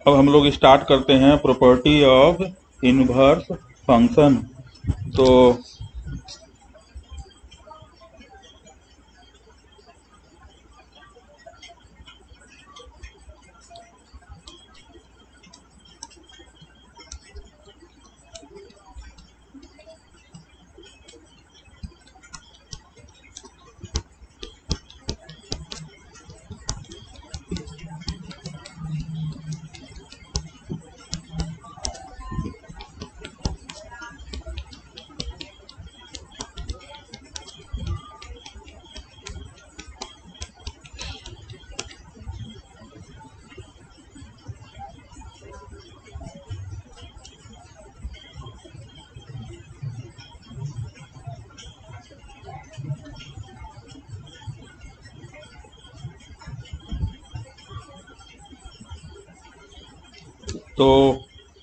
अब हम लोग स्टार्ट करते हैं प्रॉपर्टी ऑफ इनवर्स फंक्शन। तो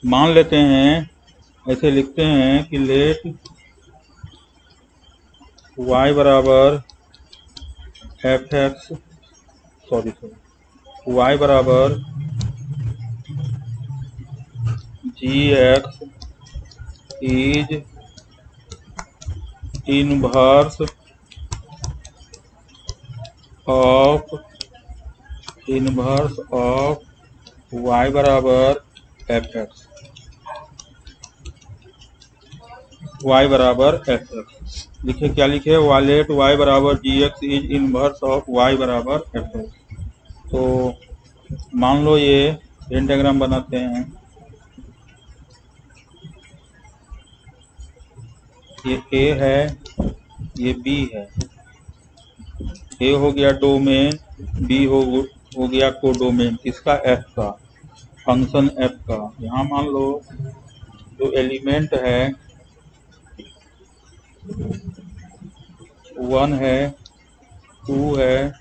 मान लेते हैं, ऐसे लिखते हैं कि लेट y बराबर एफ एक्स y बराबर g x is inverse of y बराबर एफ एक्स, y बराबर एफ एक्स लिखे, क्या लिखे, वालेट y बराबर g x is inverse of y बराबर एफ एक्स। तो मान लो ये वेन डायग्राम बनाते हैं, ये ए है, ये बी है, ए हो गया डोमेन, बी हो गया कोडोमेन, किसका, एफ का, फंक्शन एफ का। यहाँ मान लो जो एलिमेंट है 1 है, 2 है,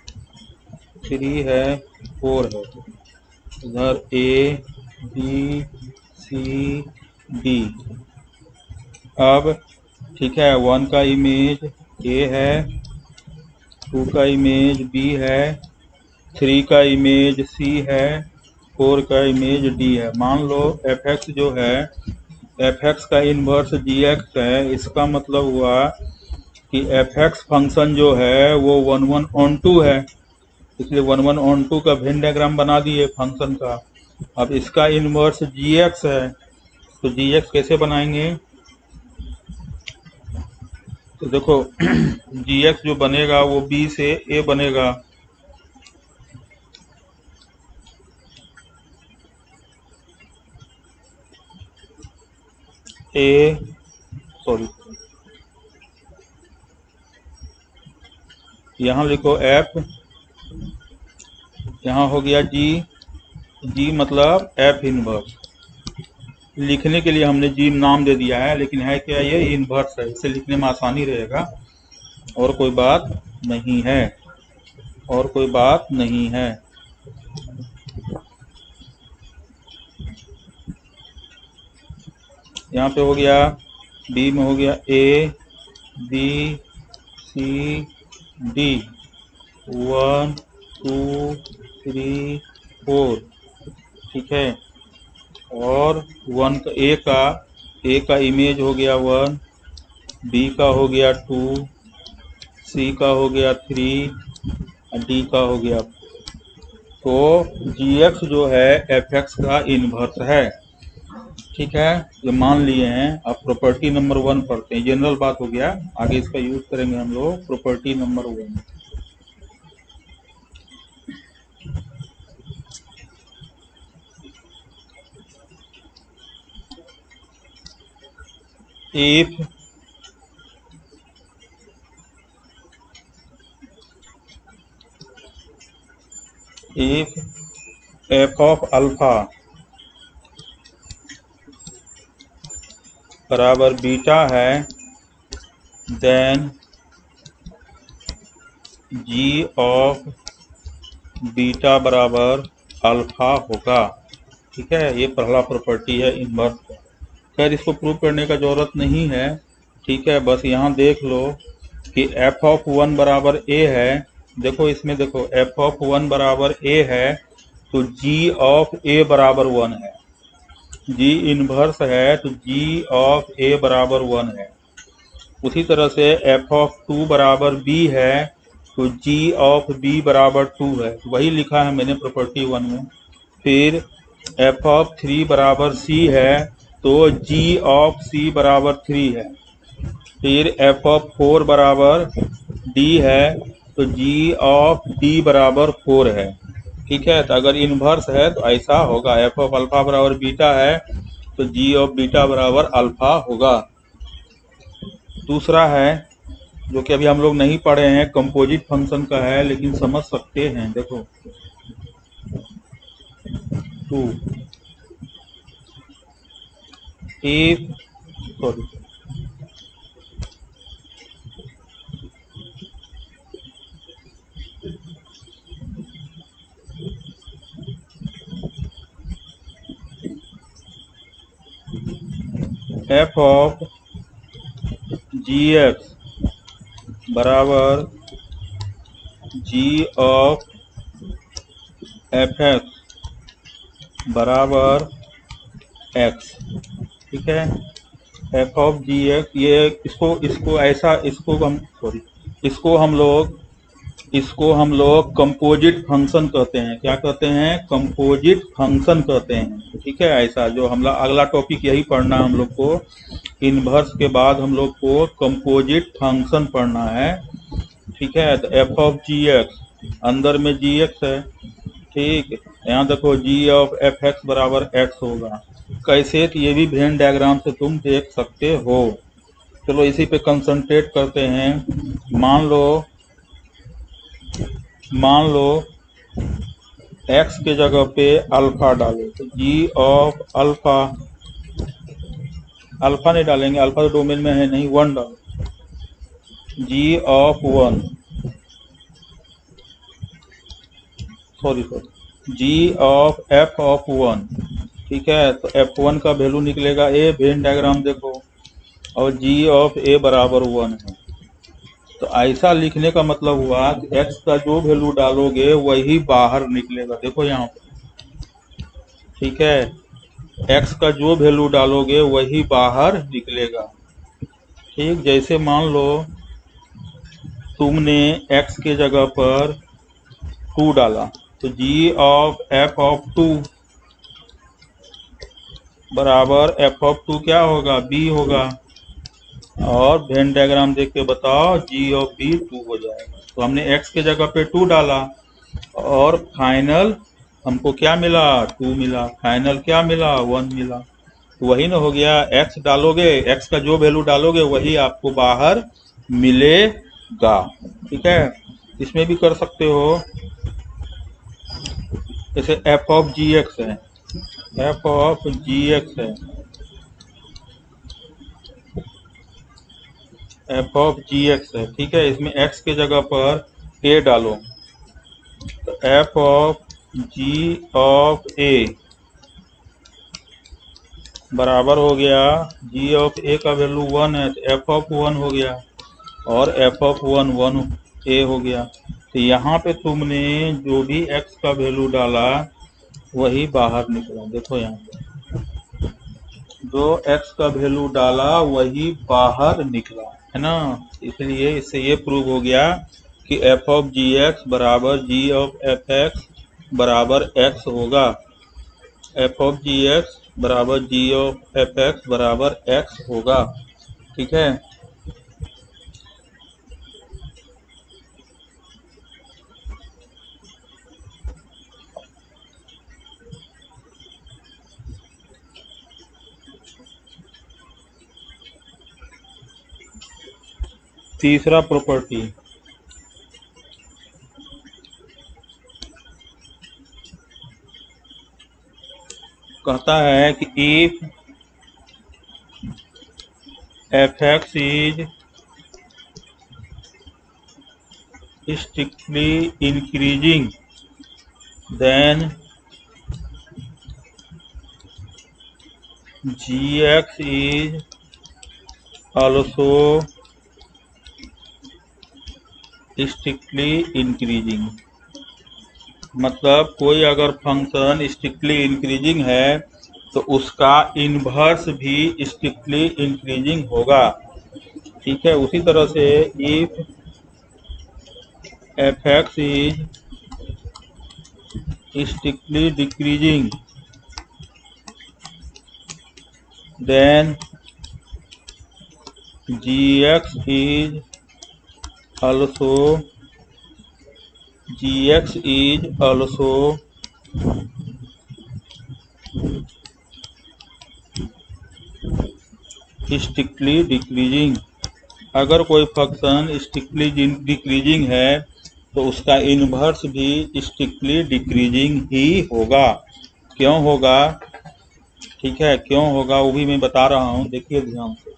3 है, 4 है, इधर ए बी सी डी। अब ठीक है, 1 का इमेज ए है, 2 का इमेज बी है, 3 का इमेज सी है, 4 का इमेज डी है। मान लो एफ एक्स जो है, एफ एक्स का इनवर्स जी एक्स है। इसका मतलब हुआ कि एफ एक्स फंक्शन जो है वो 1 1 ऑन 2 है, इसलिए 1 1 ऑन 2 का वेन डायग्राम बना दिए फंक्शन का। अब इसका इनवर्स जी एक्स है, तो जी एक्स कैसे बनाएंगे, तो देखो जी एक्स जो बनेगा वो बी से ए बनेगा, यहाँ लिखो एफ, यहाँ हो गया जी, जी मतलब एफ इनवर्स। लिखने के लिए हमने जी नाम दे दिया है, लेकिन है क्या, ये इनवर्स है, इसे लिखने में आसानी रहेगा, और कोई बात नहीं है, और कोई बात नहीं है। यहाँ पे हो गया, बी में हो गया ए बी सी डी, 1 2 3 4, ठीक है। और 1 का ए का इमेज हो गया 1, बी का हो गया 2, सी का हो गया 3, डी का हो गया 4। तो जी एक्स जो है एफ एक्स का इनवर्स है, ठीक है। ये मान लिए हैं। अब प्रॉपर्टी नंबर 1 पढ़ते हैं, जनरल बात हो गया, आगे इसका यूज करेंगे हम लोग। Property number 1, if F of alpha बराबर बीटा है, देन जी ऑफ बीटा बराबर अल्फा होगा, ठीक है। ये पहला प्रॉपर्टी है इनवर्स का। खैर इसको प्रूव करने का जरूरत नहीं है, ठीक है। बस यहाँ देख लो कि एफ ऑफ 1 बराबर ए है। देखो इसमें देखो एफ ऑफ 1 बराबर ए है, तो g ऑफ a बराबर 1 है। g इनवर्स है तो g ऑफ a बराबर 1 है। उसी तरह से f ऑफ 2 बराबर b है तो g ऑफ b बराबर 2 है। वही लिखा है मैंने प्रॉपर्टी 1 में। फिर f ऑफ 3 बराबर c है तो g ऑफ c बराबर 3 है। फिर f ऑफ 4 बराबर d है तो g ऑफ d बराबर 4 है। ठीक है, तो अगर इनवर्स है तो ऐसा होगा, f ऑफ अल्फा बराबर बीटा है तो g ऑफ बीटा बराबर अल्फा होगा। दूसरा है जो कि अभी हम लोग नहीं पढ़े हैं, कंपोजिट फंक्शन का है लेकिन समझ सकते हैं। देखो 2 if sorry f of gx बराबर g ऑफ fx बराबर x। ठीक है, f ऑफ gx, ये इसको ऐसा इसको हम लोग कंपोजिट फंक्शन कहते हैं। क्या कहते हैं? कंपोजिट फंक्शन कहते हैं। ठीक है, ऐसा जो हम लोग अगला टॉपिक यही पढ़ना है हम लोग को। इनवर्स के बाद हम लोग को कंपोजिट फंक्शन पढ़ना है। ठीक है, तो f ऑफ जी एक्स, अंदर में जी एक्स है। ठीक है, यहाँ देखो g ऑफ एफ एक्स बराबर x होगा। कैसे? तो ये भी वेन डायग्राम से तुम देख सकते हो। चलो इसी पे कंसंट्रेट करते हैं। मान लो x के जगह पे अल्फा डालो तो g ऑफ अल्फा, अल्फा नहीं डालेंगे, अल्फा तो डोमेन में है नहीं, 1 डालो। g of 1 g of f of 1। ठीक है, तो f1 का वैल्यू निकलेगा a, वेन डायग्राम देखो, और g ऑफ a बराबर 1 है। तो ऐसा लिखने का मतलब हुआ कि x का जो वैल्यू डालोगे वही बाहर निकलेगा। देखो यहाँ पर, ठीक है, x का जो वैल्यू डालोगे वही बाहर निकलेगा। ठीक, जैसे मान लो तुमने x के जगह पर 2 डाला तो g ऑफ f ऑफ 2 बराबर f ऑफ 2 क्या होगा? b होगा। और वेन डायग्राम देख के बताओ, g ऑफ b 2 हो जाएगा। तो हमने x के जगह पे 2 डाला और फाइनल हमको क्या मिला? 2 मिला। फाइनल क्या मिला? 1 मिला। तो वही ना हो गया, x डालोगे, x का जो वैल्यू डालोगे वही आपको बाहर मिलेगा। ठीक है, इसमें भी कर सकते हो। जैसे f ऑफ जी एक्स है, f ऑफ जी एक्स है, f ऑफ जी एक्स है। ठीक है, इसमें x के जगह पर a डालो तो f of g of a बराबर हो गया, g ऑफ a का वैल्यू 1 है तो f ऑफ 1 हो गया, और f ऑफ 1 1 a हो गया। तो यहाँ पे तुमने जो भी x का वैल्यू डाला वही बाहर निकला। देखो यहाँ पे जो x का वैल्यू डाला वही बाहर निकला, है ना। इसलिए इससे ये प्रूव हो गया कि f ऑफ जी एक्स बराबर g ऑफ एफ एक्स बराबर x होगा। f ऑफ जी एक्स बराबर g ऑफ एफ एक्स बराबर x होगा। ठीक है, तीसरा प्रॉपर्टी कहता है कि if f x is strictly increasing then gx is also strictly increasing। मतलब कोई अगर फंक्शन स्ट्रिक्टली इंक्रीजिंग है तो उसका इन्वर्स भी स्ट्रिक्टली इंक्रीजिंग होगा। ठीक है, उसी तरह से if f x is strictly decreasing then g x is also gx is also strictly decreasing. अगर कोई फंक्शन स्ट्रिक्टली डिक्रीजिंग है तो उसका इन्वर्स भी स्ट्रिक्टली डिक्रीजिंग ही होगा। क्यों होगा? ठीक है, क्यों होगा वो भी मैं बता रहा हूँ, देखिए ध्यान से।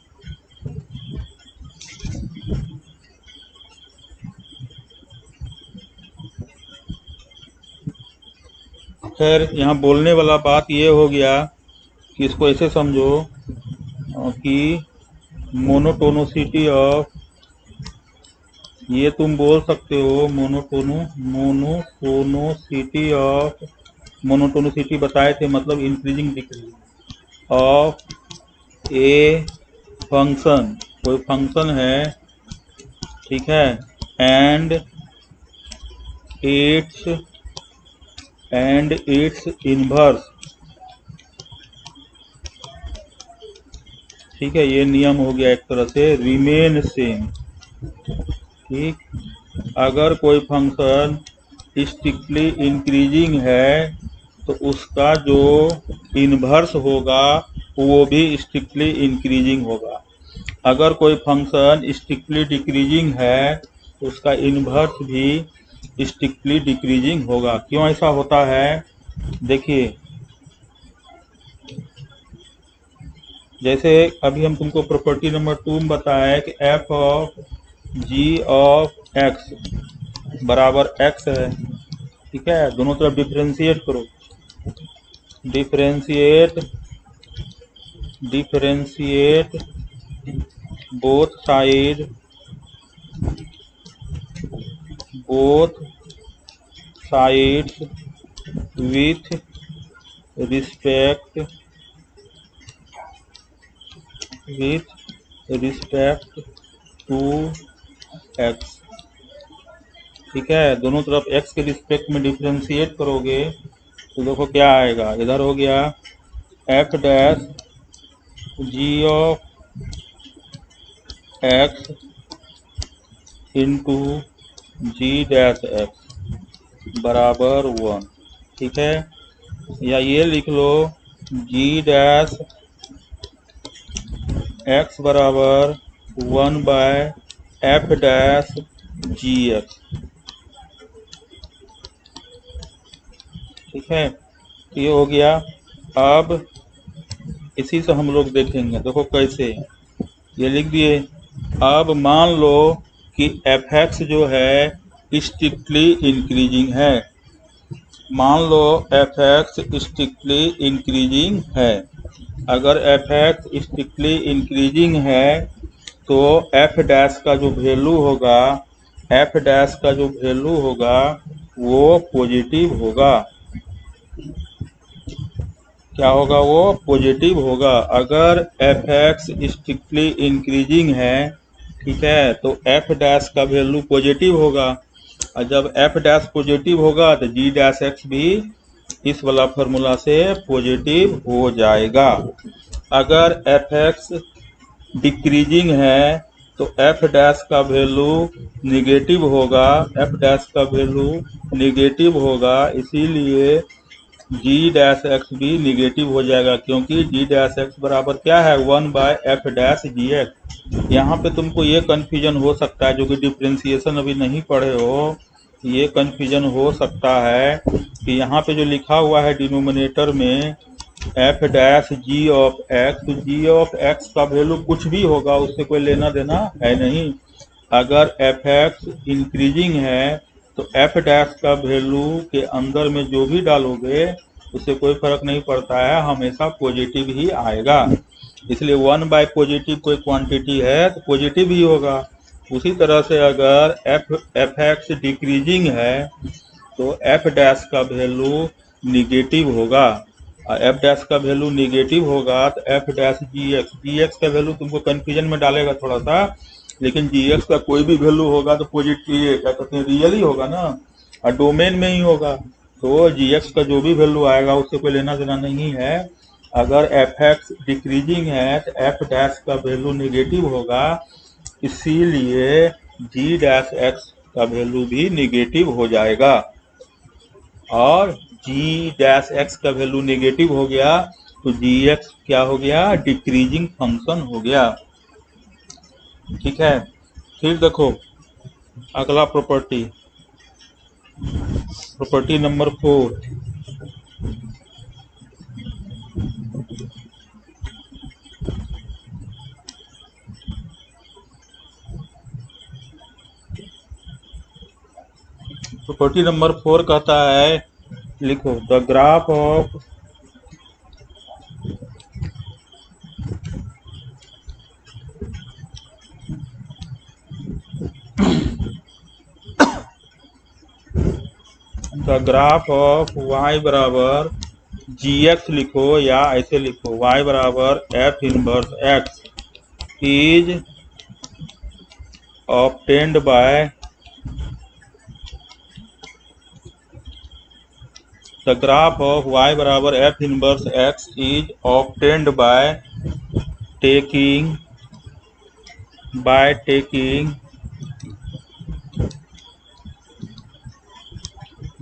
खैर, यहाँ बोलने वाला बात ये हो गया कि इसको ऐसे समझो कि मोनोटोनोसिटी ऑफ, ये तुम बोल सकते हो मोनोटोनोसिटी बताए थे, मतलब increasing decreasing of a function. कोई फंक्शन है, ठीक है, एंड इट्स इनवर्स। ठीक है, ये नियम हो गया एक तरह से रिमेन सेम। ठीक, अगर कोई फंक्शन स्ट्रिक्टली इंक्रीजिंग है तो उसका जो इन्वर्स होगा वो भी स्ट्रिक्टली इंक्रीजिंग होगा। अगर कोई फंक्शन स्ट्रिक्टली डिक्रीजिंग है तो उसका इन्वर्स भी स्ट्रिक्टली डिक्रीजिंग होगा। क्यों ऐसा होता है? देखिए, जैसे अभी हम तुमको प्रॉपर्टी नंबर 2 में बताया कि f of g of x बराबर एक्स है। ठीक है, दोनों तरफ डिफरेंशिएट करो, differentiate both side with respect to x. ठीक है, दोनों तरफ x के रिस्पेक्ट में डिफरेंशिएट करोगे तो देखो क्या आएगा। इधर हो गया f dash g of x into g dash x बराबर 1। ठीक है, या ये लिख लो जी डैश एक्स बराबर 1 बाय एफ डैश जी एक्स। ठीक है, ये हो गया। अब इसी से हम लोग देखेंगे, देखो कैसे, ये लिख दिए। अब मान लो कि एफ एक्स जो है स्ट्रिक्टली इंक्रीजिंग है। मान लो एफ एक्स स्ट्रिक्टली इंक्रीजिंग है। अगर एफ एक्स स्ट्रिक्टली इंक्रीजिंग है तो एफ डैश का जो वैल्यू होगा वो पॉजिटिव होगा। क्या होगा? वो पॉजिटिव होगा। अगर एफ एक्स स्ट्रिक्टली इंक्रीजिंग है, ठीक है, तो एफ डैश का वैल्यू पॉजिटिव होगा, और जब एफ डैश पॉजिटिव होगा तो जी डैश एक्स भी इस वाला फॉर्मूला से पॉजिटिव हो जाएगा। अगर एफ एक्स डिक्रीजिंग है तो एफ डैश का वैल्यू निगेटिव होगा, इसीलिए जी डैश एक्स भी निगेटिव हो जाएगा, क्योंकि जी डैश एक्स बराबर क्या है? 1 बाय एफ डैश जी एक्स। यहाँ पे तुमको ये कन्फ्यूजन हो सकता है, जो कि डिफ्रेंसिएशन अभी नहीं पढ़े हो, ये कन्फ्यूजन हो सकता है कि यहाँ पे जो लिखा हुआ है डिनोमिनेटर में f dash g of x, तो जी ऑफ एक्स का वैल्यू कुछ भी होगा, उससे कोई लेना देना है नहीं। अगर एफ एक्स इंक्रीजिंग है तो एफ डैश का वैल्यू के अंदर में जो भी डालोगे उससे कोई फर्क नहीं पड़ता है, हमेशा पॉजिटिव ही आएगा। इसलिए 1 बाय पॉजिटिव कोई क्वांटिटी है तो पॉजिटिव ही होगा। उसी तरह से अगर एफ एक्स डिक्रीजिंग है तो एफ डैश का वैल्यू निगेटिव होगा। और एफ डैश का वैल्यू निगेटिव होगा तो एफ डैश जी एक्स का वैल्यू तुमको कन्फ्यूजन में डालेगा थोड़ा सा, लेकिन जी एक्स का कोई भी वैल्यू होगा तो पॉजिटिव क्या कहते हैं रियल ही होगा ना, और डोमेन में ही होगा। तो जी एक्स का जो भी वैल्यू आएगा उससे कोई लेना देना नहीं है। अगर एफ एक्स डिक्रीजिंग है तो एफ डैश का वैल्यू निगेटिव होगा, इसीलिए जी डैश एक्स का वैल्यू भी निगेटिव हो जाएगा। और जी डैश एक्स का वैल्यू निगेटिव हो गया तो जी एक्स क्या हो गया, डिक्रीजिंग फंक्शन हो गया। ठीक है, फिर देखो अगला property, property number 4। Property number 4 कहता है, लिखो the graph of the graph of y बराबर जी एक्स लिखो या ऐसे लिखो y बराबर f inverse x is obtained by the graph of y बराबर f inverse x is obtained by taking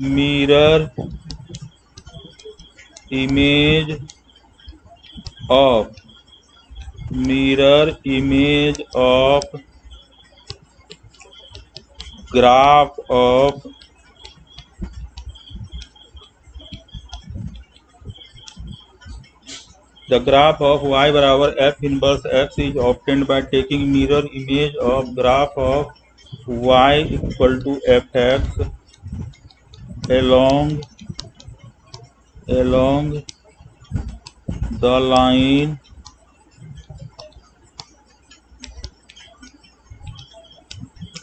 mirror image of graph of the graph of y बराबर f inverse x is obtained by taking mirror image of graph of y equal to fx along the line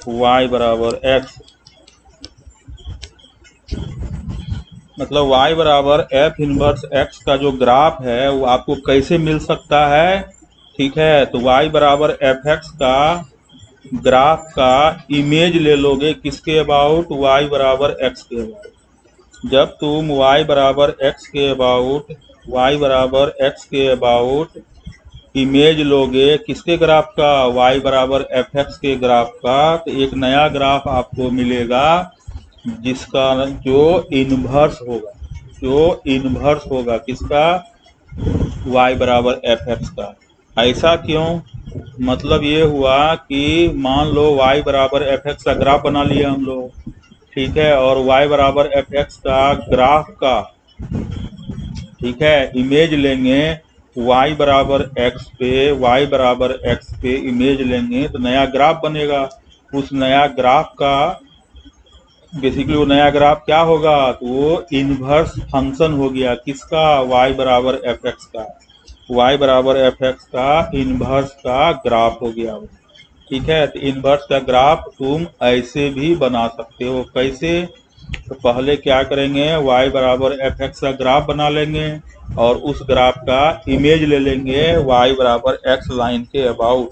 y बराबर x। मतलब y बराबर f inverse x का जो graph है वो आपको कैसे मिल सकता है। ठीक है, तो y बराबर एफ एक्स का ग्राफ का इमेज ले लोगे किसके अबाउट, y बराबर x के अबाउट। जब तुम y बराबर x के अबाउट इमेज लोगे किसके ग्राफ का, y बराबर एफ एक्स के ग्राफ का, तो एक नया ग्राफ आपको मिलेगा जिसका जो इन्वर्स होगा किसका, y बराबर एफ एक्स का। ऐसा क्यों, मतलब ये हुआ कि मान लो y बराबर एफ एक्स का ग्राफ बना लिया हम लोग, ठीक है, और y बराबर एफ एक्स का ग्राफ का, ठीक है, इमेज लेंगे y बराबर x पे इमेज लेंगे तो नया ग्राफ बनेगा। उस नया ग्राफ का बेसिकली वो नया ग्राफ क्या होगा, तो वो इन्वर्स फंक्शन हो गया किसका, y बराबर एफ एक्स का। y बराबर एफ एक्स का इन्वर्स का ग्राफ हो गया। ठीक है, तो इन्वर्स का ग्राफ तुम ऐसे भी बना सकते हो। कैसे, तो पहले क्या करेंगे, y बराबर एफ एक्स का ग्राफ बना लेंगे और उस ग्राफ का इमेज ले लेंगे y बराबर x लाइन के अबाउट।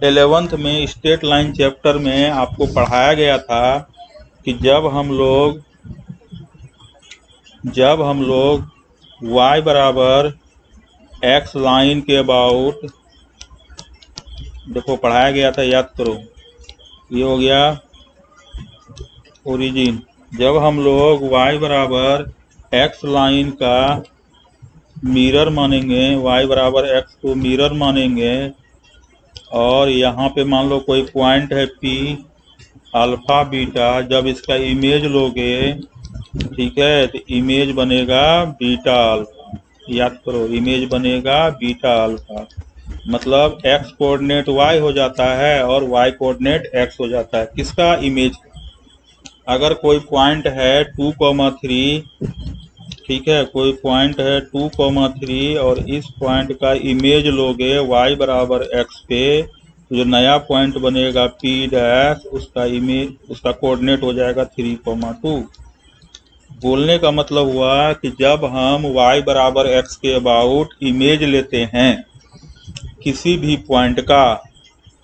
11th में स्ट्रेट लाइन चैप्टर में आपको पढ़ाया गया था कि जब हम लोग y बराबर x लाइन के अबाउट, देखो पढ़ाया गया था, याद करो, ये हो गया ओरिजिन। जब हम लोग y बराबर x लाइन का मिरर मानेंगे, y बराबर x को मिरर मानेंगे, और यहाँ पे मान लो कोई पॉइंट है P अल्फा बीटा, जब इसका इमेज लोगे, ठीक है, तो इमेज बनेगा बीटा अल्फा। याद करो, इमेज बनेगा बीटा अल्फा, मतलब x कोऑर्डिनेट y हो जाता है और y कोऑर्डिनेट x हो जाता है किसका, इमेज का। अगर कोई पॉइंट है 2,3, ठीक है, कोई पॉइंट है 2,3 और इस पॉइंट का इमेज लोगे y बराबर x पे, जो नया पॉइंट बनेगा P डैश, उसका इमेज, उसका कोऑर्डिनेट हो जाएगा 3,2। बोलने का मतलब हुआ कि जब हम y बराबर x के अबाउट इमेज लेते हैं किसी भी पॉइंट का,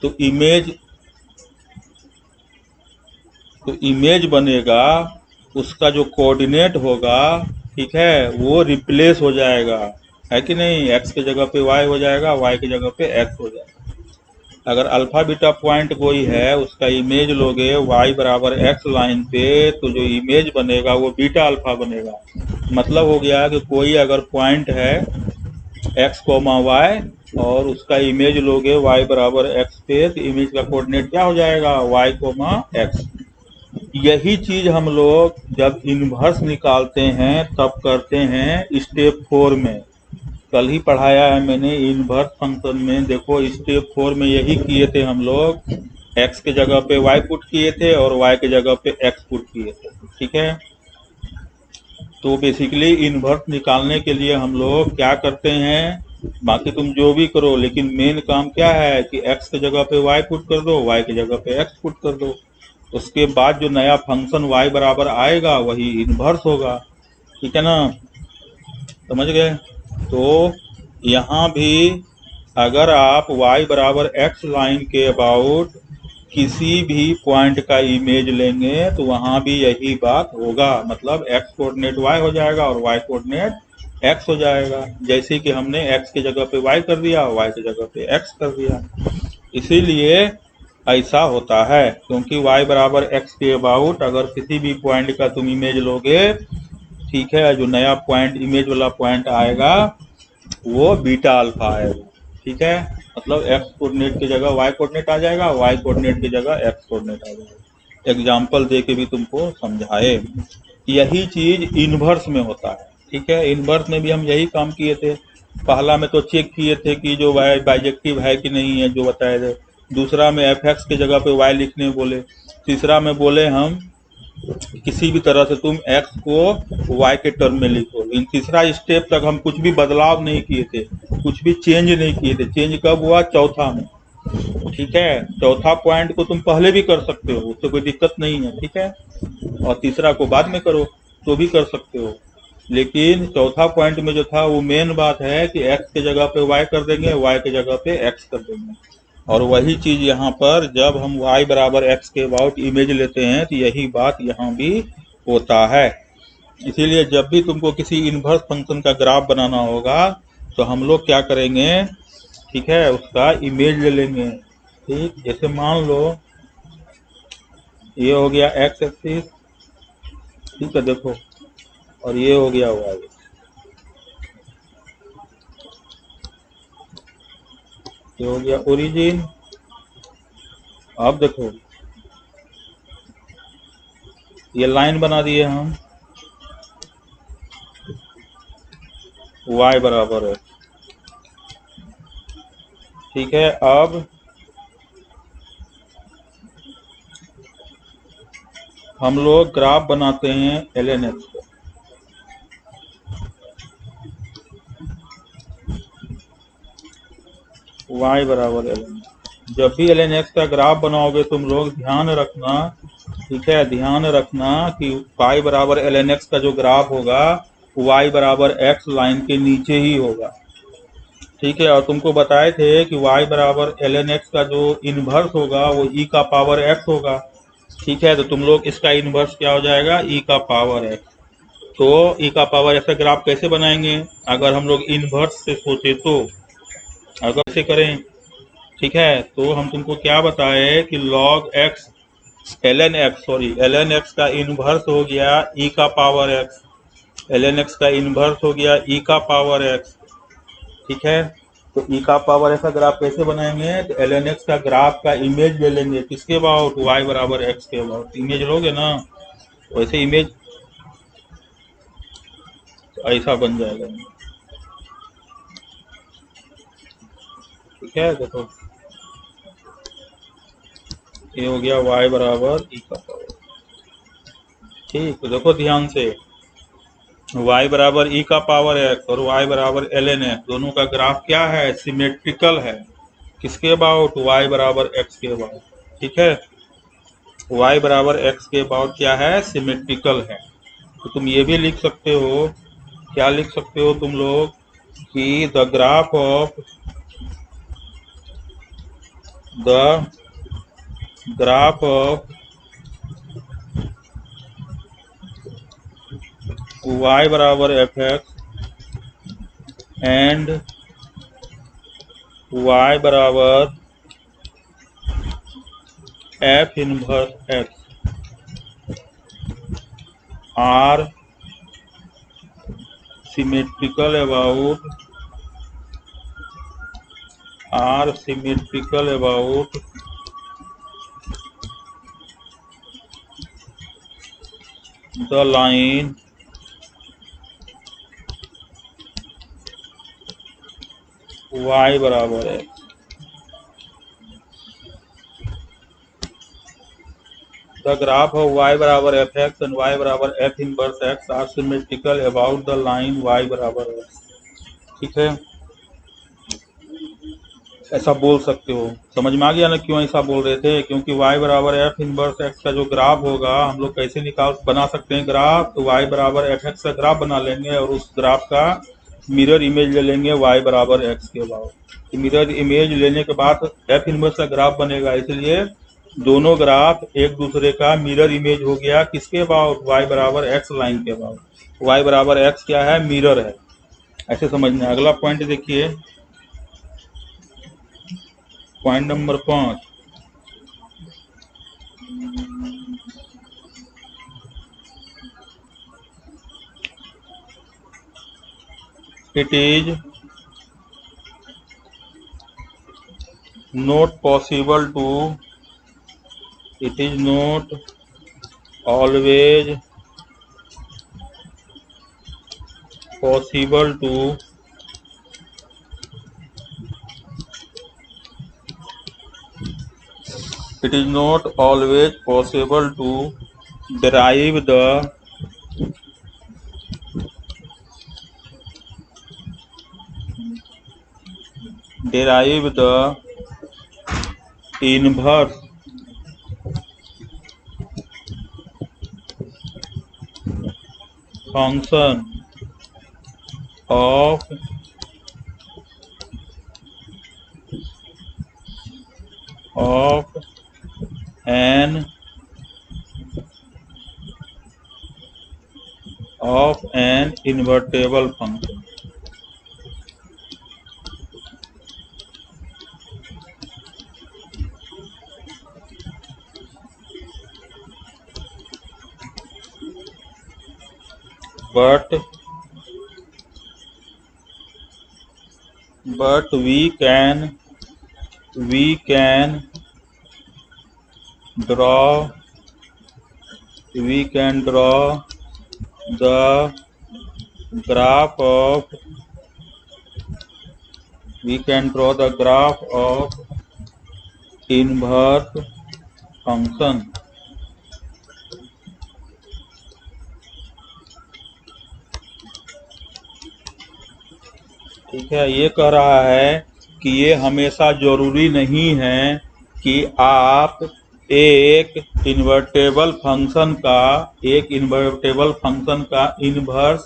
तो इमेज बनेगा, उसका जो कोऑर्डिनेट होगा, ठीक है, वो रिप्लेस हो जाएगा, है कि नहीं। x के जगह पे y हो जाएगा, y की जगह पे x हो जाएगा। अगर अल्फा बीटा पॉइंट कोई है, उसका इमेज लोगे y बराबर x लाइन पे, तो जो इमेज बनेगा वो बीटा अल्फा बनेगा। मतलब हो गया कि कोई अगर पॉइंट है x कोमा वाई और उसका इमेज लोगे y बराबर x पे, तो इमेज का कोऑर्डिनेट क्या हो जाएगा, y कोमा x। यही चीज हम लोग जब इनवर्स निकालते हैं तब करते हैं स्टेप 4 में। कल ही पढ़ाया है मैंने इनवर्स फंक्शन में। देखो स्टेप 4 में यही किए थे हम लोग, x के जगह पे y पुट किए थे और y के जगह पे x पुट किए थे, ठीक है। तो बेसिकली इनवर्स निकालने के लिए हम लोग क्या करते हैं, बाकी तुम जो भी करो, लेकिन मेन काम क्या है कि x के जगह पे y पुट कर दो, y की जगह पे x पुट कर दो। उसके बाद जो नया फंक्शन y बराबर आएगा वही इनवर्स होगा, ठीक है ना, समझ गए। तो यहाँ भी अगर आप y बराबर x लाइन के अबाउट किसी भी पॉइंट का इमेज लेंगे तो वहां भी यही बात होगा, मतलब x कोऑर्डिनेट y हो जाएगा और y कोऑर्डिनेट x हो जाएगा। जैसे कि हमने x की जगह पे y कर दिया, y की जगह पे x कर दिया। इसीलिए ऐसा होता है, क्योंकि y बराबर x के अबाउट अगर किसी भी पॉइंट का तुम इमेज लोगे, ठीक है, जो नया पॉइंट इमेज वाला पॉइंट आएगा वो बीटा अल्फा आएगा, ठीक है। मतलब x कोऑर्डिनेट की जगह y कोऑर्डिनेट आ जाएगा, y कोऑर्डिनेट की जगह x कोऑर्डिनेट आ जाएगा। एग्जाम्पल दे के भी तुमको समझाए। यही चीज इनवर्स में होता है, ठीक है। इनवर्स में भी हम यही काम किए थे। पहला में तो चेक किए थे कि जो y बाइजेक्टिव है कि नहीं है, जो बताए थे। दूसरा में fx की जगह पे y लिखने बोले। तीसरा में बोले हम किसी भी तरह से तुम x को y के टर्म में लिखो। इन तीसरा स्टेप तक हम कुछ भी बदलाव नहीं किए थे, कुछ भी चेंज नहीं किए थे। चेंज कब हुआ, चौथा में, ठीक है। चौथा पॉइंट को तुम पहले भी कर सकते हो, उससे कोई दिक्कत नहीं है, ठीक है, और तीसरा को बाद में करो तो भी कर सकते हो। लेकिन चौथा पॉइंट में जो था वो मेन बात है कि x के जगह पे y कर देंगे, y के जगह पे x कर देंगे। और वही चीज यहाँ पर जब हम y बराबर x के अबाउट इमेज लेते हैं तो यही बात यहाँ भी होता है। इसीलिए जब भी तुमको किसी इनवर्स फंक्शन का ग्राफ बनाना होगा तो हम लोग क्या करेंगे, ठीक है, उसका इमेज ले लेंगे। ठीक, जैसे मान लो ये हो गया x एक्सिस, ठीक है, देखो, और ये हो गया y, ये हो गया ओरिजिन। अब देखो ये लाइन बना दिए हम, y बराबर है, ठीक है। अब हम लोग ग्राफ बनाते हैं ln x का। y बराबर ln, जब भी ln x का ग्राफ बनाओगे तुम लोग ध्यान रखना, ठीक है, ध्यान रखना कि y बराबर ln x का जो ग्राफ होगा y बराबर x लाइन के नीचे ही होगा, ठीक है। और तुमको बताए थे कि y बराबर ln x का जो इनवर्स होगा वो e का पावर x होगा, ठीक है। तो तुम लोग इसका इनवर्स क्या हो जाएगा, e का पावर x। तो e का पावर ऐसा ग्राफ कैसे बनाएंगे, अगर हम लोग इनवर्स से सोचे तो, अगर ऐसे करें, ठीक है, तो हम तुमको क्या बताए कि log x ln x का इनवर्स हो गया e का पावर x, ln x का इनवर्स हो गया e का पावर x, ठीक है। तो e का पावर ऐसा ग्राफ कैसे बनाएंगे, तो ln x का ग्राफ का इमेज ले लेंगे, किसके अबाउट, y बराबर x के अबाउट इमेज लोगे ना, वैसे इमेज तो ऐसा बन जाएगा, ठीक है। देखो ये हो गया y बराबर e का पावर, ठीक। तो देखो ध्यान से, y बराबर e का पावर x और y बराबर ln x, दोनों का ग्राफ क्या है, सिमेट्रिकल है, किसके अबाउट, y बराबर x के अबाउट, ठीक है। y बराबर x के अबाउट क्या है, सिमेट्रिकल है। तो तुम ये भी लिख सकते हो, क्या लिख सकते हो तुम लोग कि द ग्राफ ऑफ y बराबर एफ एक्स एंड y बराबर f inverse x are symmetrical about the line y बराबर है। The graph of y बराबर एफ एक्स एंड y बराबर f inverse x are symmetrical about the line y बराबर x. ठीक है, ऐसा बोल सकते हो। समझ में आ गया ना क्यों ऐसा बोल रहे थे? क्योंकि y बराबर एफ इनवर्स एक्स का जो ग्राफ होगा हम लोग कैसे बना सकते हैं ग्राफ? तो y बराबर एफ एक्स का ग्राफ बना लेंगे और उस ग्राफ का मिरर इमेज ले लेंगे y बराबर एक्स के बाद। तो मिरर इमेज लेने के बाद एफ इनवर्स का ग्राफ बनेगा, इसलिए दोनों ग्राफ एक दूसरे का मिरर इमेज हो गया। किसके अबाउट? y बराबर एक्स लाइन के अबाउट। y बराबर एक्स क्या है? मिरर है। ऐसे समझना। अगला पॉइंट देखिए, point number 5। It is not possible to it is not always possible to it is not always possible to derive the inverse function of an invertible function। but we can draw the graph of inverse function। ठीक है, ये कह रहा है कि ये हमेशा जरूरी नहीं है कि आप एक इन्वर्टेबल फंक्शन का इन्वर्स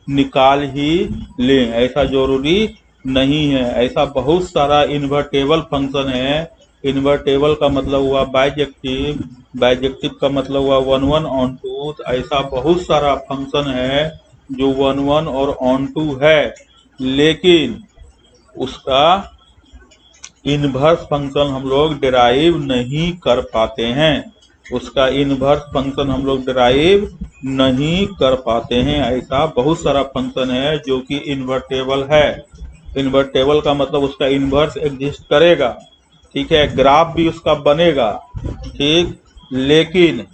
निकाल ही लें, ऐसा जरूरी नहीं है। ऐसा बहुत सारा इन्वर्टेबल फंक्शन है। इन्वर्टेबल का मतलब हुआ बाइजेक्टिव, बाइजेक्टिव का मतलब हुआ 1 1 ऑन 2। ऐसा बहुत सारा फंक्शन है जो 1 1 और ऑन 2 है, लेकिन उसका इन्वर्स फंक्शन हम लोग डिराइव नहीं कर पाते हैं। ऐसा बहुत सारा फंक्शन है जो कि इन्वर्टेबल है। इन्वर्टेबल का मतलब उसका इन्वर्स एग्जिस्ट करेगा, ठीक है, ग्राफ भी उसका बनेगा, ठीक, लेकिन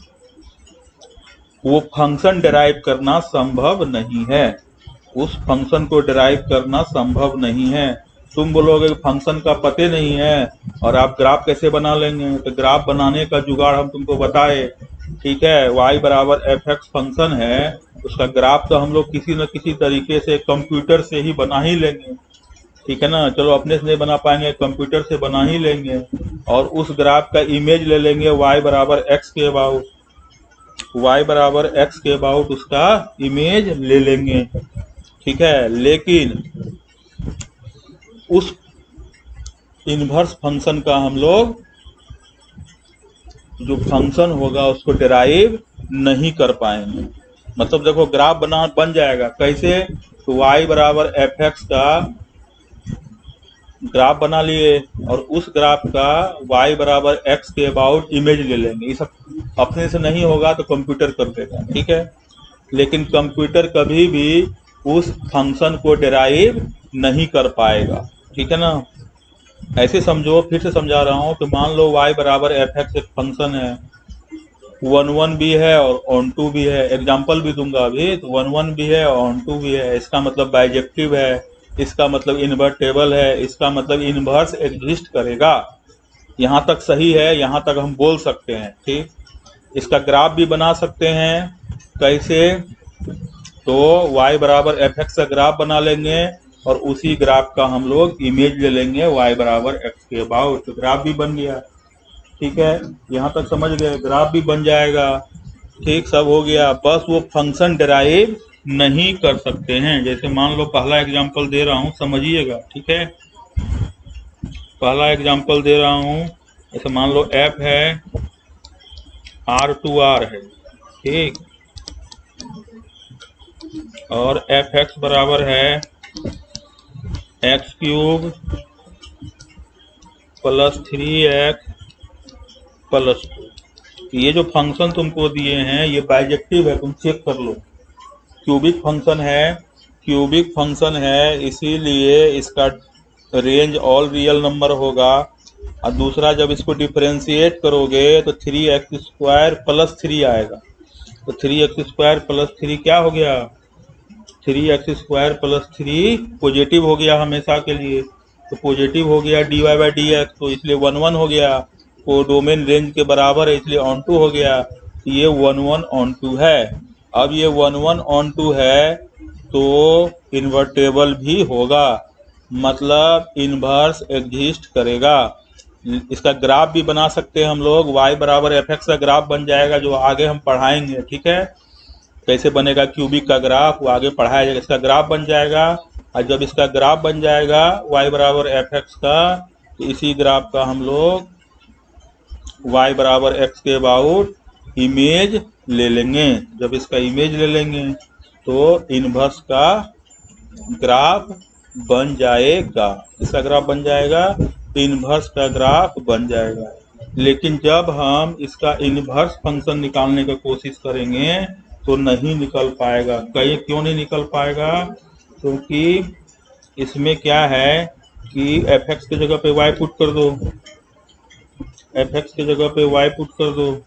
वो फंक्शन डिराइव करना संभव नहीं है। उस फंक्शन को डिराइव करना संभव नहीं है। तुम बोलोगे फंक्शन का पते नहीं है और आप ग्राफ कैसे बना लेंगे? तो ग्राफ बनाने का जुगाड़ हम तुमको बताए, ठीक है। y बराबर एफ एक्स फंक्शन है, उसका ग्राफ तो हम लोग किसी न किसी तरीके से कंप्यूटर से ही बना ही लेंगे, ठीक है ना। चलो अपने से नहीं बना पाएंगे, कंप्यूटर से बना ही लेंगे और उस ग्राफ का इमेज ले लेंगे y बराबर एक्स के अबाउट, y बराबर x के अबाउट उसका इमेज ले लेंगे, ठीक है। लेकिन उस इनवर्स फंक्शन का हम लोग जो फंक्शन होगा उसको डिराइव नहीं कर पाएंगे। मतलब देखो ग्राफ बन जाएगा कैसे, तो y बराबर एफ एक्स का ग्राफ बना लिए और उस ग्राफ का y बराबर x के अबाउट इमेज ले लेंगे। ये सब अपने से नहीं होगा तो कंप्यूटर कर देगा, ठीक है। लेकिन कंप्यूटर कभी भी उस फंक्शन को डिराइव नहीं कर पाएगा, ठीक है ना। ऐसे समझो, फिर से समझा रहा हूँ कि मान लो y बराबर एफ एक्स एक फंक्शन है, 1 भी है और ऑन टू भी है। एग्जाम्पल भी दूंगा अभी, तो 1 भी है और ऑन टू भी है। इसका मतलब बाइजेक्टिव है, इसका मतलब इन्वर्टेबल है, इसका मतलब इनवर्स एग्जिस्ट करेगा। यहाँ तक सही है, यहाँ तक हम बोल सकते हैं, ठीक। इसका ग्राफ भी बना सकते हैं, कैसे, तो y बराबर एफ एक्स का ग्राफ बना लेंगे और उसी ग्राफ का हम लोग इमेज ले लेंगे y बराबर x के अबाउट, तो ग्राफ भी बन गया, ठीक है। यहाँ तक समझ गए, ग्राफ भी बन जाएगा, ठीक, सब हो गया। बस वो फंक्शन डिराइव नहीं कर सकते हैं। जैसे मान लो पहला एग्जांपल दे रहा हूँ, समझिएगा, ठीक है। पहला एग्जांपल दे रहा हूँ, जैसे मान लो f है, r है, ठीक, और एफ एक्स बराबर है x³ प्लस 3x प्लस 2। ये जो फंक्शन तुमको दिए हैं ये बाइजेक्टिव है, तुम चेक कर लो। क्यूबिक फंक्शन है, इसीलिए इसका रेंज ऑल रियल नंबर होगा। और दूसरा, जब इसको डिफरेंशिएट करोगे तो 3x² प्लस 3 आएगा। तो 3x² प्लस 3 क्या हो गया, 3x² प्लस 3 पॉजिटिव हो गया हमेशा के लिए, तो पॉजिटिव हो गया dy/dx, तो इसलिए 1 हो गया। वो डोमेन रेंज के बराबर है, इसलिए ऑन टू हो गया। ये 1 ऑन टू है। अब ये 1 ऑन टू है तो इन्वर्टेबल भी होगा, मतलब इनवर्स एग्जिस्ट करेगा। इसका ग्राफ भी बना सकते हैं हम लोग, y बराबर एफ एक्स का ग्राफ बन जाएगा, जो आगे हम पढ़ाएंगे, ठीक है। कैसे बनेगा क्यूबिक का ग्राफ, वो आगे पढ़ाया जाएगा। इसका ग्राफ बन जाएगा, और जब इसका ग्राफ बन जाएगा y बराबर एफ एक्स का, तो इसी ग्राफ का हम लोग y बराबर x के अबाउट इमेज ले लेंगे। जब इसका इमेज ले लेंगे तो इनवर्स का ग्राफ बन जाएगा, इसका ग्राफ बन जाएगा, इनवर्स का ग्राफ बन जाएगा। लेकिन जब हम इसका इनवर्स फंक्शन निकालने की कोशिश करेंगे तो नहीं निकल पाएगा। क्यों नहीं निकल पाएगा, क्योंकि इसमें क्या है कि एफ एक्स की जगह पे y पुट कर दो, एफ एक्स की जगह पे y पुट कर दो,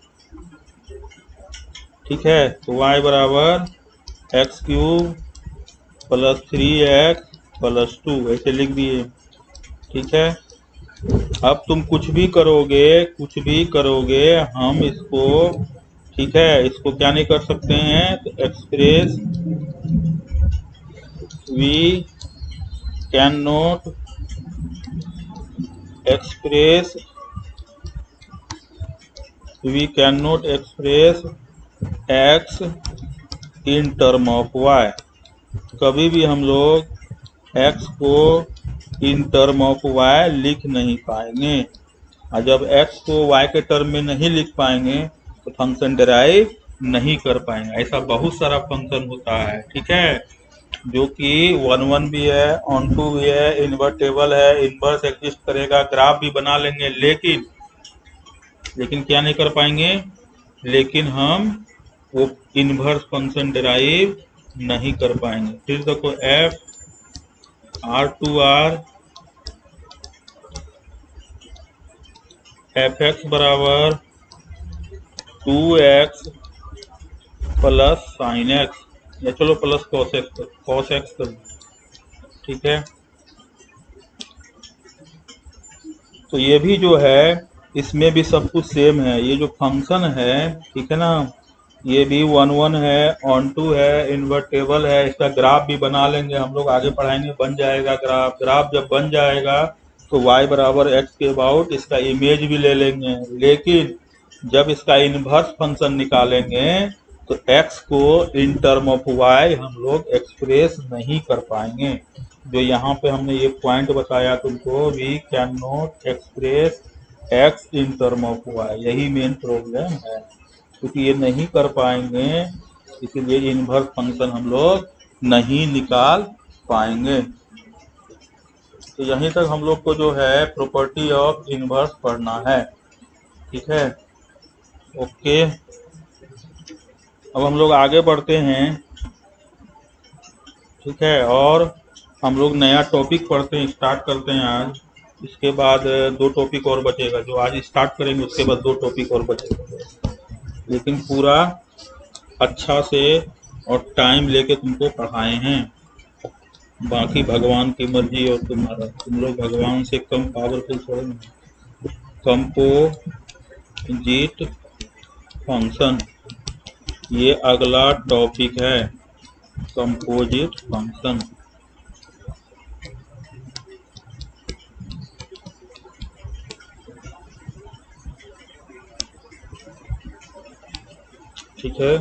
ठीक है। तो y बराबर x³ प्लस 3x प्लस 2 ऐसे लिख दिए, ठीक है। अब तुम कुछ भी करोगे हम इसको, ठीक है, इसको क्या नहीं कर सकते हैं, तो एक्सप्रेस वी कैन नॉट एक्सप्रेस x in term of y। कभी भी हम लोग x को इन टर्म ऑफ y लिख नहीं पाएंगे, और जब x को y के टर्म में नहीं लिख पाएंगे तो फंक्शन डिराइव नहीं कर पाएंगे। ऐसा बहुत सारा फंक्शन होता है, ठीक है, जो कि 1 भी है, ऑन टू भी है, इन्वर्टेबल है, इनवर्स एग्जिस्ट करेगा, ग्राफ भी बना लेंगे, लेकिन क्या नहीं कर पाएंगे, लेकिन हम वो इनवर्स फंक्शन डिराइव नहीं कर पाएंगे। फिर देखो f r एफ एक्स बराबर 2x प्लस साइन एक्स, या चलो प्लस कॉस एक्स कर, ठीक है। तो ये भी जो है इसमें भी सब कुछ सेम है। ये जो फंक्शन है, ठीक है ना, ये भी 1 है, ऑन टू है, इन्वर्टेबल है। इसका ग्राफ भी बना लेंगे हम लोग, आगे पढ़ाएंगे, बन जाएगा ग्राफ जब बन जाएगा तो y बराबर x के अबाउट इसका इमेज भी ले लेंगे। लेकिन जब इसका इनवर्स फंक्शन निकालेंगे तो x को इन टर्म ऑफ y हम लोग एक्सप्रेस नहीं कर पाएंगे। जो यहाँ पे हमने ये पॉइंट बताया तुमको, वी कैन नॉट एक्सप्रेस x in term of y, यही मेन प्रॉब्लम है, क्योंकि ये नहीं कर पाएंगे, इसीलिए इनवर्स फंक्शन हम लोग नहीं निकाल पाएंगे। तो यहीं तक हम लोग को जो है प्रॉपर्टी ऑफ इनवर्स पढ़ना है, ठीक है। ओके, अब हम लोग आगे बढ़ते हैं, ठीक है। और हम लोग नया टॉपिक पढ़ते हैं, स्टार्ट करते हैं आज। इसके बाद 2 टॉपिक और बचेगा, जो आज स्टार्ट करेंगे उसके बाद 2 टॉपिक और बचेगा, लेकिन पूरा अच्छा से और टाइम लेके तुमको पढ़ाए हैं। बाकी भगवान की मर्जी और तुम्हारा, तुम लोग भगवान से कम पावरफुल थोड़े नहीं। कंपोजिट फंक्शन, ये अगला टॉपिक है, कंपोजिट फंक्शन। ठीक है,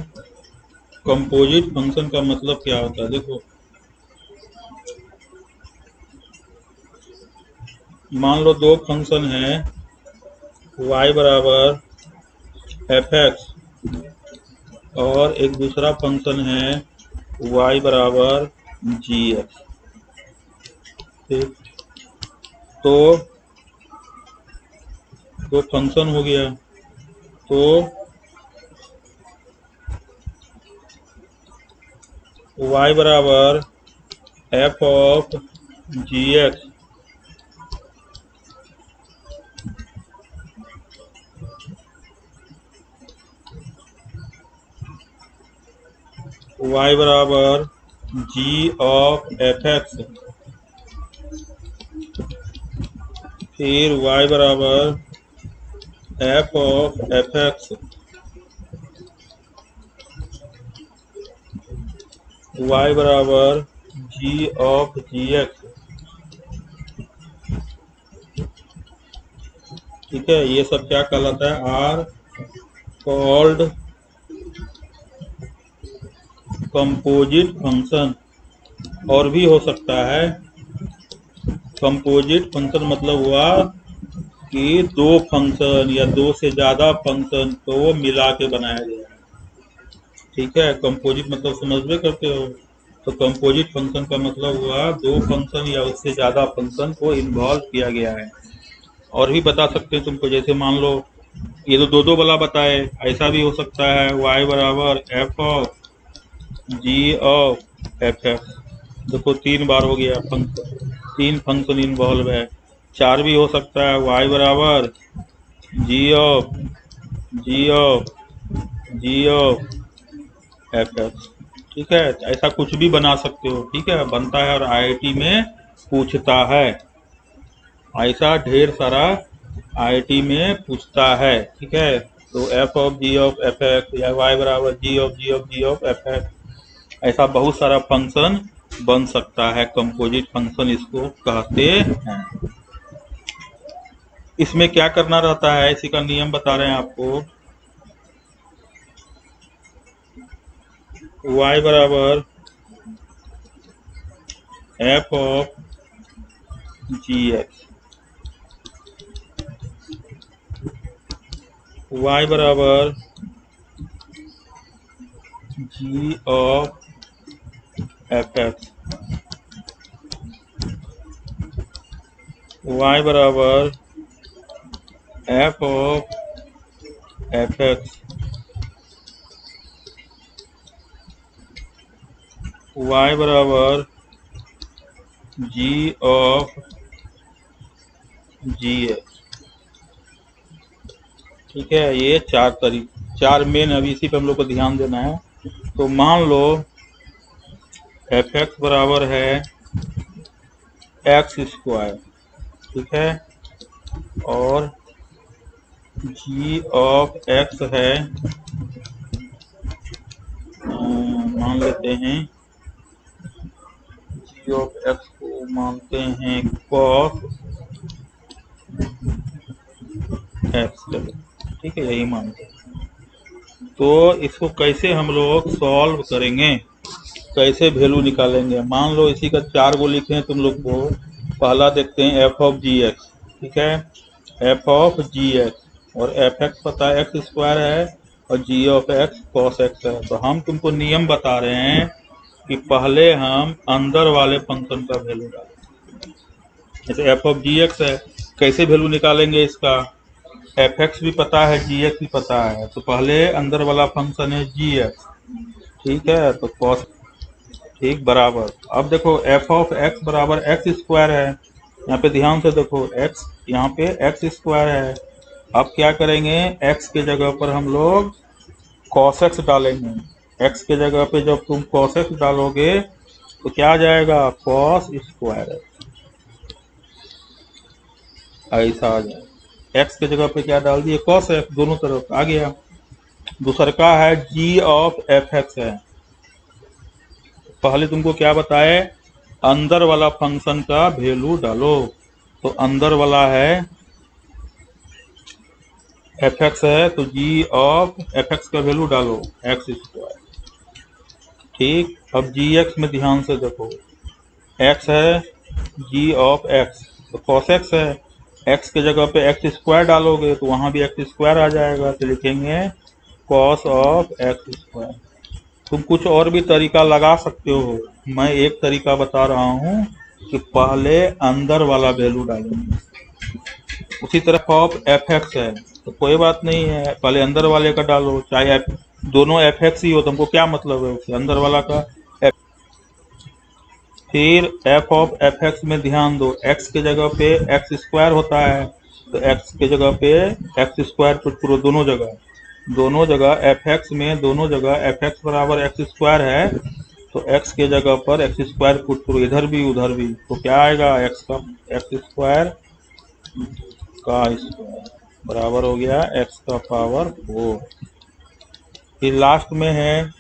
कंपोजिट फंक्शन का मतलब क्या होता है, देखो मान लो 2 फंक्शन है, y बराबर fx और एक दूसरा फंक्शन है y बराबर gx। ठीक, तो 2 फंक्शन हो गया, तो y बराबर f ऑफ gx y बराबर g ऑफ fx, फिर y बराबर f ऑफ fx, y बराबर g ऑफ gx। ठीक है, ये सब क्या कहलाता है, आर कॉल्ड कंपोजिट फंक्शन। और भी हो सकता है, कंपोजिट फंक्शन मतलब हुआ कि 2 फंक्शन या 2 से ज्यादा फंक्शन को मिला के बनाया गया है। ठीक है, कंपोजिट मतलब समझ में करते हो, तो कंपोजिट फंक्शन का मतलब हुआ 2 फंक्शन या उससे ज्यादा फंक्शन को इन्वॉल्व किया गया है। और भी बता सकते हैं तुमको, जैसे मान लो ये तो 2 वाला बताए, ऐसा भी हो सकता है y बराबर f of g of f f। देखो 3 बार हो गया फंक्शन, 3 फंक्शन इन्वॉल्व है। 4 भी हो सकता है, y बराबर g ऑफ f f। ठीक है, ऐसा कुछ भी बना सकते हो, ठीक है, बनता है और IIT में पूछता है, ऐसा ढेर सारा IIT में पूछता है। ठीक है, तो f of g of F x या y बराबर g ऑफ एफ एक्स, ऐसा बहुत सारा फंक्शन बन सकता है, कंपोजिट फंक्शन इसको कहते हैं। इसमें क्या करना रहता है, इसी का नियम बता रहे हैं आपको। y बराबर f ऑफ gx, y बराबर g of F x, y बराबर f of F x, y बराबर g ऑफ gx। ठीक है, ये 4 मेन, अभी इसी पे हम लोग को ध्यान देना है। तो मान लो एफ एक्स बराबर है एक्स स्क्वायर, ठीक है, और जी ऑफ एक्स है, मान लेते हैं जी ऑफ एक्स को मानते हैं कॉस एक्स, ठीक है, यही मानते हैं। तो इसको कैसे हम लोग सॉल्व करेंगे, कैसे वैल्यू निकालेंगे। मान लो इसी का 4 गो लिखे हैं तुम लोग को। पहला देखते हैं एफ ऑफ जी एक्स, ठीक है, एफ ऑफ जी एक्स, और एफ एक्स पता है एक्स स्क्वायर है, और जी ऑफ एक्स कॉस एक्स है। तो हम तुमको नियम बता रहे हैं कि पहले हम अंदर वाले फंक्शन का वैल्यू डालें। जैसे एफ ऑफ जी एक्स है, कैसे वैल्यू निकालेंगे इसका, एफ एक्स भी पता है, जी एक्स भी पता है, तो पहले अंदर वाला फंक्शन है जी एक्स, ठीक है, तो कॉस, ठीक, बराबर। अब देखो एफ ऑफ एक्स बराबर एक्स स्क्वायर है, यहाँ पे ध्यान से देखो एक्स, यहाँ पे एक्स स्क्वायर है। अब क्या करेंगे, एक्स के जगह पर हम लोग कॉस एक्स डालेंगे। एक्स के जगह पे जब तुम कॉस एक्स डालोगे तो क्या आ जाएगा, कॉस स्क्वायर, ऐसा आ जाएगा। एक्स के जगह पे क्या डाल दिए, कॉस एक्स, दोनों तरफ आ गया। दूसरा का है जी ऑफ एफ एक्स है। पहले तुमको क्या बताए, अंदर वाला फंक्शन का वैल्यू डालो। तो अंदर वाला है एफ एक्स है, तो जी ऑफ एफ एक्स का वैल्यू डालो एक्स स्क्वायर, ठीक। अब जी एक्स में ध्यान से देखो, एक्स है, जी ऑफ एक्स, तो कॉस एक्स है, एक्स के जगह पे एक्स स्क्वायर डालोगे तो वहां भी एक्स स्क्वायर आ जाएगा, तो लिखेंगे कॉस ऑफ एक्स स्क्वायर। तुम कुछ और भी तरीका लगा सकते हो, मैं एक तरीका बता रहा हूँ कि पहले अंदर वाला वैल्यू डालेंगे। उसी तरह ऑफ एफ एक्स है, तो कोई बात नहीं है, पहले अंदर वाले का डालो, चाहे एफ, दोनों एफ एक्स ही हो, तुमको क्या मतलब है उससे, अंदर वाला का एफ। फिर एफ ऑफ एफ एक्स में ध्यान दो, एक्स के जगह पे एक्स स्क्वायर होता है, तो एक्स के जगह पे एक्स स्क्वायर पुट करो दोनों जगह, दोनों जगह एफ एक्स में, दोनों जगह एफ एक्स बराबर एक्स स्क्वायर है, तो एक्स के जगह पर एक्स स्क्वायर पुट करो, इधर भी उधर भी, तो क्या आएगा, एक्स का एक्स स्क्वायर का स्क्वायर बराबर हो गया एक्स का पावर 4। फिर लास्ट में है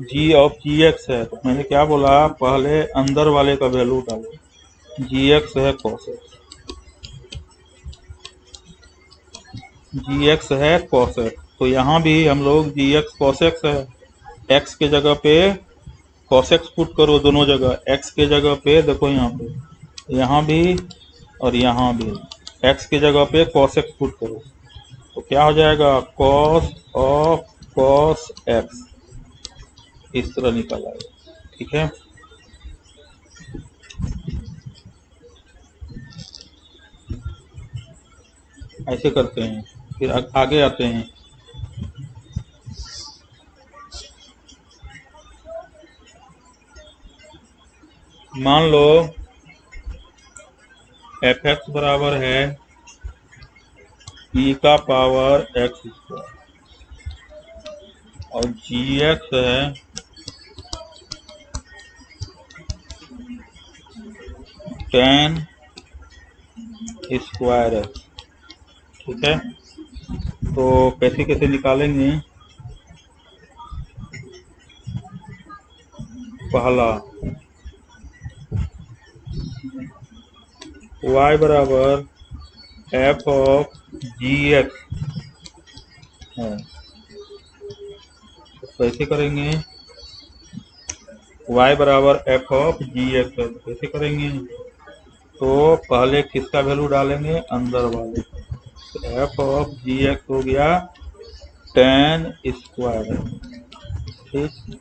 जी ऑफ जी एक्स है, तो मैंने क्या बोला, पहले अंदर वाले का वैल्यू डालो, जी एक्स है कॉस एक्स, जी एक्स है कॉस एक्स, तो यहाँ भी हम लोग जी एक्स कॉस एक्स है, एक्स के जगह पे कॉस एक्स पुट करो दोनों जगह, एक्स के जगह पे देखो यहाँ पे, यहाँ भी और यहाँ भी, एक्स के जगह पे कॉस एक्स पुट करो, तो क्या हो जाएगा, कॉस ऑफ कॉस एक्स, इस तरह निकल आएगा, ठीक है। ऐसे करते हैं, फिर आगे आते हैं। मान लो एफ एक्स बराबर है ई का पावर एक्स स्क्वायर, और जी एक्स है टेन स्क्वायर एक्स, ठीक है। तो कैसे कैसे निकालेंगे, पहला y बराबर एफ ऑफ जी एक्स है, तो कैसे करेंगे, y बराबर एफ ऑफ जी एक्स है, तो कैसे करेंगे, तो पहले किसका वैल्यू डालेंगे, अंदर वाले, तो एफ ऑफ जी एक्स हो गया टेन स्क्वायर, ठीक।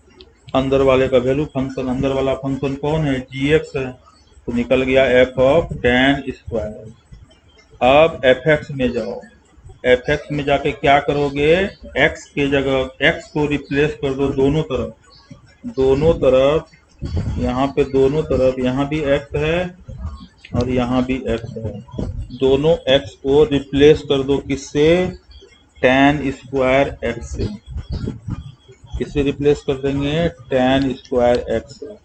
अंदर वाले का वैल्यू, फंक्शन, अंदर वाला फंक्शन कौन है, जी एक्स है, तो निकल गया एफ ऑफ टेन स्क्वायर। अब एफ एक्स में जाओ, एफ एक्स में जाके क्या करोगे, एक्स के जगह एक्स को रिप्लेस कर दो दोनों तरफ, दोनों तरफ, यहाँ पे दोनों तरफ, यहाँ भी एक्स है और यहाँ भी एक्स है, दोनों एक्स को रिप्लेस कर दो किससे, टेन स्क्वायर एक्स से, किससे रिप्लेस कर देंगे, टेन स्क्वायर एक्स से,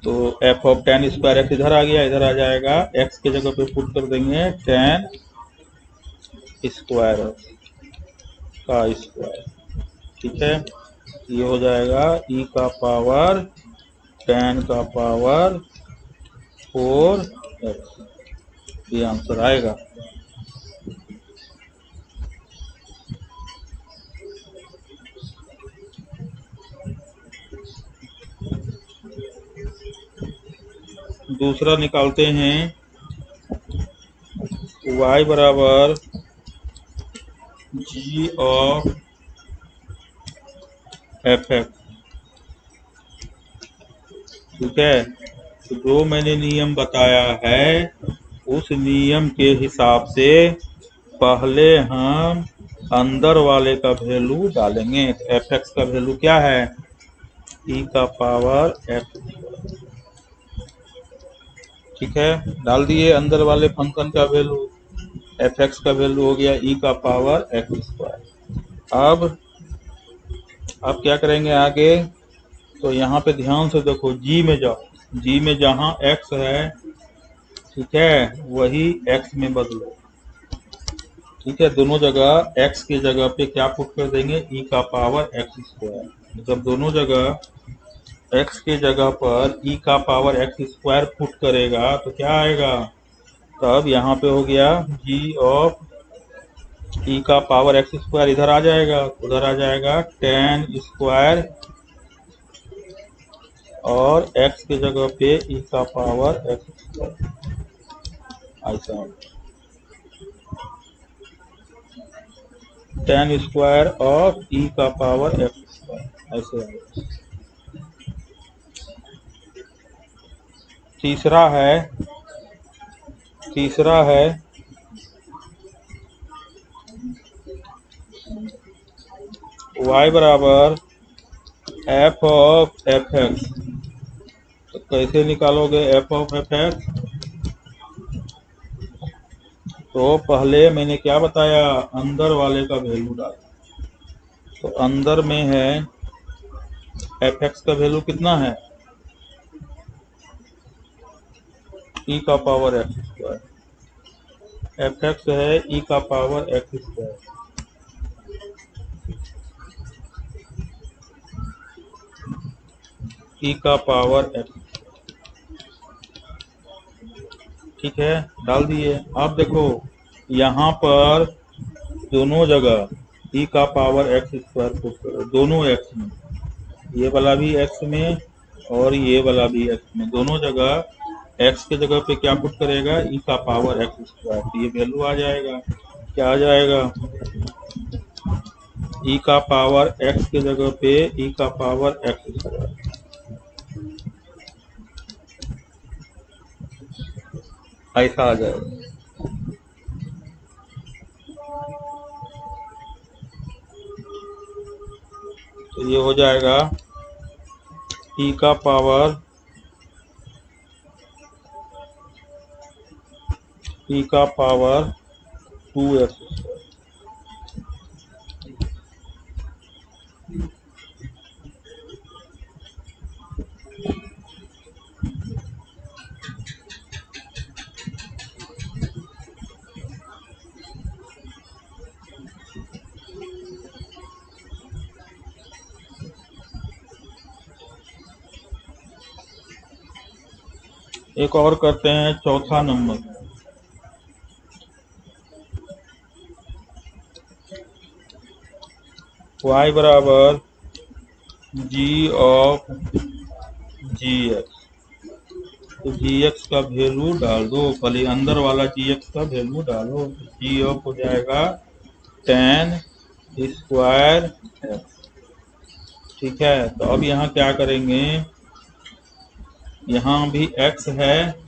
तो F of ten square x इधर आ गया, इधर आ जाएगा, एक्स के जगह पे पुट कर देंगे टेन स्क्वायर का स्क्वायर, ठीक है। ये हो जाएगा ई का पावर टेन का पावर 4 एक्स, ये आंसर आएगा। दूसरा निकालते हैं y बराबर g ऑफ एफ एक्स। ठीक है, तो जो मैंने नियम बताया है उस नियम के हिसाब से पहले हम अंदर वाले का वैल्यू डालेंगे। एफ एक्स का वैल्यू क्या है, ई का पावर एक्स। ठीक है, डाल दिए अंदर वाले फंक्शन का वैल्यू, एफ एक्स का वैल्यू हो गया ई का पावर एक्स स्क्वायर। अब क्या करेंगे आगे, तो यहाँ पे ध्यान से देखो, जी में जाओ, जी में जहाँ एक्स है, ठीक है, वही एक्स में बदलो। ठीक है, दोनों जगह एक्स की जगह पे क्या पुट कर देंगे, ई का पावर एक्स स्क्वायर। जब दोनों जगह एक्स की जगह पर ई का पावर एक्स स्क्वायर पुट करेगा तो क्या आएगा, तब यहाँ पे हो गया जी ऑफ ई का पावर एक्स स्क्वायर, इधर आ जाएगा, उधर आ जाएगा टेन स्क्वायर और एक्स की जगह पे ई का पावर एक्स स्क्वायर। ऐसा टेन स्क्वायर ऑफ ई का पावर एक्स स्क्वायर ऐसे आएगा। तीसरा है y बराबर एफ ऑफ एफ एक्स। तो कैसे निकालोगे एफ ऑफ एफ एक्स, तो पहले मैंने क्या बताया, अंदर वाले का वैल्यू डाला। तो अंदर में है एफ एक्स का वैल्यू कितना है, ई का power x square. F x है ई का पावर एक्स स्क्वायर, ई का पावर एक्स। ठीक है, डाल दिए। अब देखो यहाँ पर दोनों जगह ई का पावर एक्स स्क्वायर पुट करो, दोनों एक्स में, ये वाला भी एक्स में और ये वाला भी एक्स में, दोनों जगह एक्स के जगह पे क्या पुट करेगा, ई का पावर एक्स स्क्वायर। तो ये वैल्यू आ जाएगा, क्या आ जाएगा, ई का पावर एक्स के जगह पे ई का पावर एक्स स्क्वायर। ऐसा आ जाएगा। तो ये हो जाएगा ई का पावर ई का पावर 2x। एक और करते हैं, चौथा नंबर, y बराबर g ऑफ जी एक्स। तो जी एक्स का वैल्यू डाल दो, पहले अंदर वाला जी एक्स का वैल्यू डालो। जी ऑफ हो जाएगा टेन स्क्वायर एक्स। ठीक है, तो अब यहाँ क्या करेंगे, यहाँ भी x है